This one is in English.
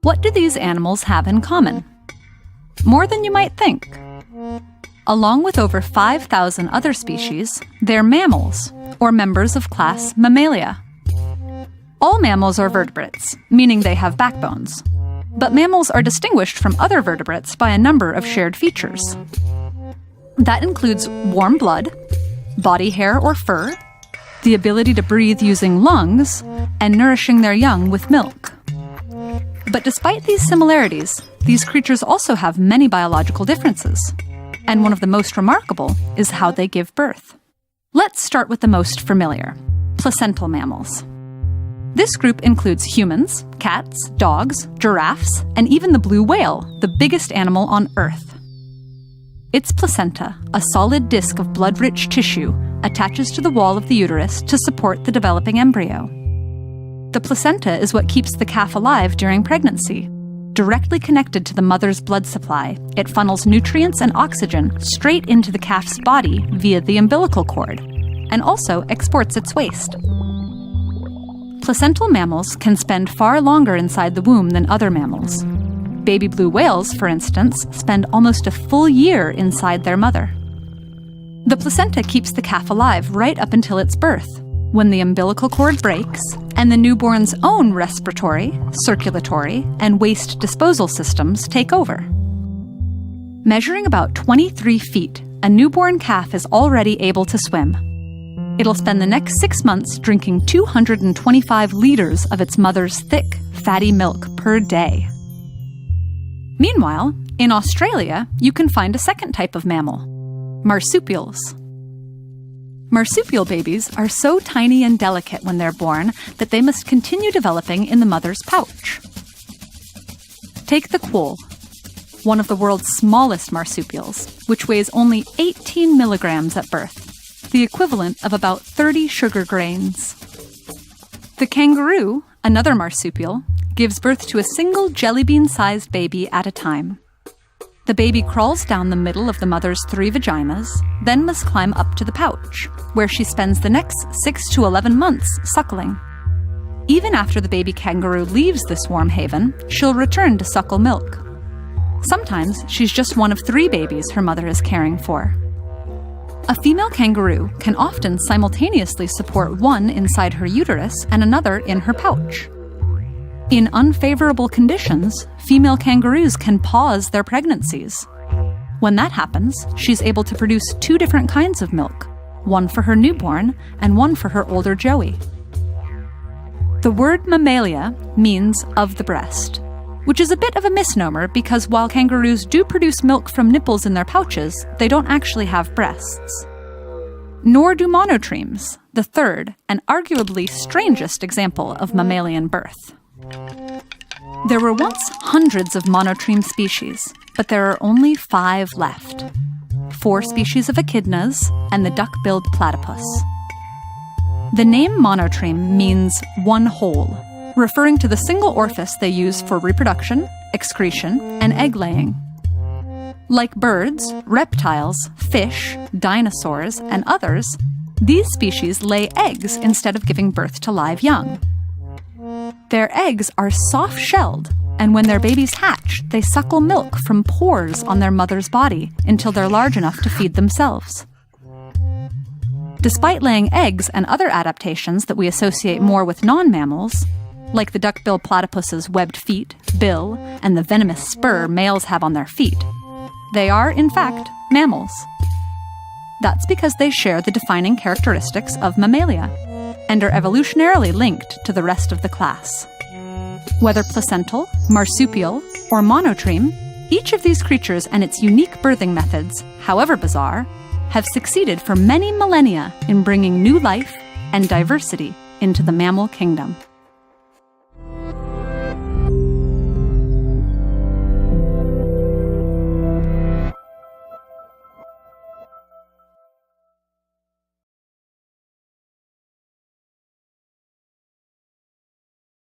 What do these animals have in common? More than you might think. Along with over 5,000 other species, they're mammals, or members of class Mammalia. All mammals are vertebrates, meaning they have backbones. But mammals are distinguished from other vertebrates by a number of shared features. That includes warm blood, body hair or fur, the ability to breathe using lungs, and nourishing their young with milk. But despite these similarities, these creatures also have many biological differences. And one of the most remarkable is how they give birth. Let's start with the most familiar, placental mammals. This group includes humans, cats, dogs, giraffes, and even the blue whale, the biggest animal on Earth. Its placenta, a solid disc of blood-rich tissue, attaches to the wall of the uterus to support the developing embryo. The placenta is what keeps the calf alive during pregnancy. Directly connected to the mother's blood supply, it funnels nutrients and oxygen straight into the calf's body via the umbilical cord, and also exports its waste. Placental mammals can spend far longer inside the womb than other mammals. Baby blue whales, for instance, spend almost a full year inside their mother. The placenta keeps the calf alive right up until its birth, when the umbilical cord breaks and the newborn's own respiratory, circulatory, and waste disposal systems take over. Measuring about 23 feet, a newborn calf is already able to swim. It'll spend the next 6 months drinking 225 liters of its mother's thick, fatty milk per day. Meanwhile, in Australia, you can find a second type of mammal, marsupials. Marsupial babies are so tiny and delicate when they're born that they must continue developing in the mother's pouch. Take the quoll, one of the world's smallest marsupials, which weighs only 18 milligrams at birth, the equivalent of about 30 sugar grains. The kangaroo, another marsupial, gives birth to a single jelly bean-sized baby at a time. The baby crawls down the middle of the mother's 3 vaginas, then must climb up to the pouch, where she spends the next 6 to 11 months suckling. Even after the baby kangaroo leaves this warm haven, she'll return to suckle milk. Sometimes she's just one of 3 babies her mother is caring for. A female kangaroo can often simultaneously support one inside her uterus and another in her pouch. In unfavorable conditions, female kangaroos can pause their pregnancies. When that happens, she's able to produce 2 different kinds of milk, one for her newborn and one for her older joey. The word mammalia means of the breast, which is a bit of a misnomer because while kangaroos do produce milk from nipples in their pouches, they don't actually have breasts. Nor do monotremes, the third and arguably strangest example of mammalian birth. There were once hundreds of monotreme species, but there are only 5 left. 4 species of echidnas and the duck-billed platypus. The name monotreme means one whole, referring to the single orifice they use for reproduction, excretion, and egg-laying. Like birds, reptiles, fish, dinosaurs, and others, these species lay eggs instead of giving birth to live young. Their eggs are soft-shelled, and when their babies hatch, they suckle milk from pores on their mother's body until they're large enough to feed themselves. Despite laying eggs and other adaptations that we associate more with non-mammals, like the duck-billed platypus's webbed feet, bill, and the venomous spur males have on their feet, they are, in fact, mammals. That's because they share the defining characteristics of mammalia and are evolutionarily linked to the rest of the class. Whether placental, marsupial, or monotreme, each of these creatures and its unique birthing methods, however bizarre, have succeeded for many millennia in bringing new life and diversity into the mammal kingdom.